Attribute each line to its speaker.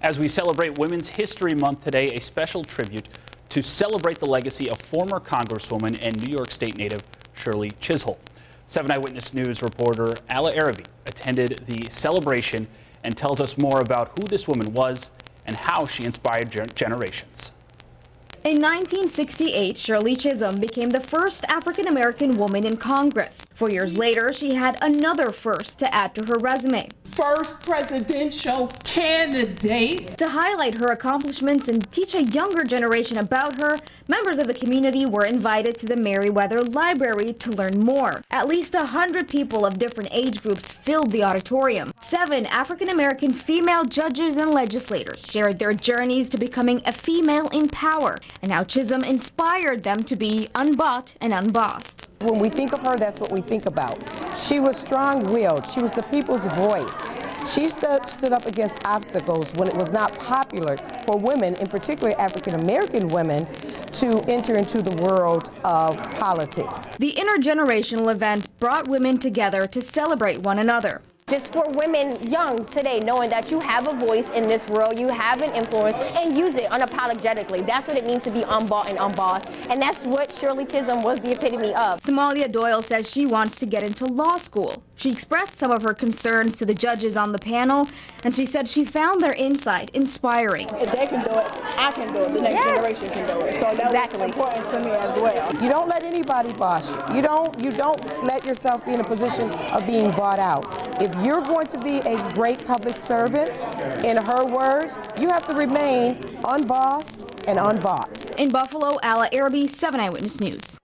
Speaker 1: As we celebrate Women's History Month today, a special tribute to celebrate the legacy of former Congresswoman and New York State native Shirley Chisholm. 7 Eyewitness News reporter Ala Arabi attended the celebration and tells us more about who this woman was and how she inspired generations.
Speaker 2: In 1968, Shirley Chisholm became the first African-American woman in Congress. 4 years later, she had another first to add to her resume.
Speaker 3: First presidential candidate.
Speaker 2: To highlight her accomplishments and teach a younger generation about her, members of the community were invited to the Merriweather Library to learn more. At least 100 people of different age groups filled the auditorium. 7 African-American female judges and legislators shared their journeys to becoming a female in power, and how Chisholm inspired them to be unbought and unbossed.
Speaker 4: When we think of her, that's what we think about. She was strong-willed. She was the people's voice. She stood up against obstacles when it was not popular for women, in particular African-American women, to enter into the world of politics.
Speaker 2: The intergenerational event brought women together to celebrate one another.
Speaker 5: Just for women young today, knowing that you have a voice in this world, you have an influence, and use it unapologetically. That's what it means to be unbought and unbossed. And that's what Shirley Chisholm was the epitome of.
Speaker 2: Somalia Doyle says she wants to get into law school. She expressed some of her concerns to the judges on the panel, and she said she found their insight inspiring.
Speaker 6: If they can do it, I can do it. The next generation can do it. So that was important to me as well.
Speaker 4: You don't let anybody boss you. You don't let yourself be in a position of being bought out. If you're going to be a great public servant, in her words, you have to remain unbossed and unbought.
Speaker 2: In Buffalo, Ala Arabi, 7 Eyewitness News.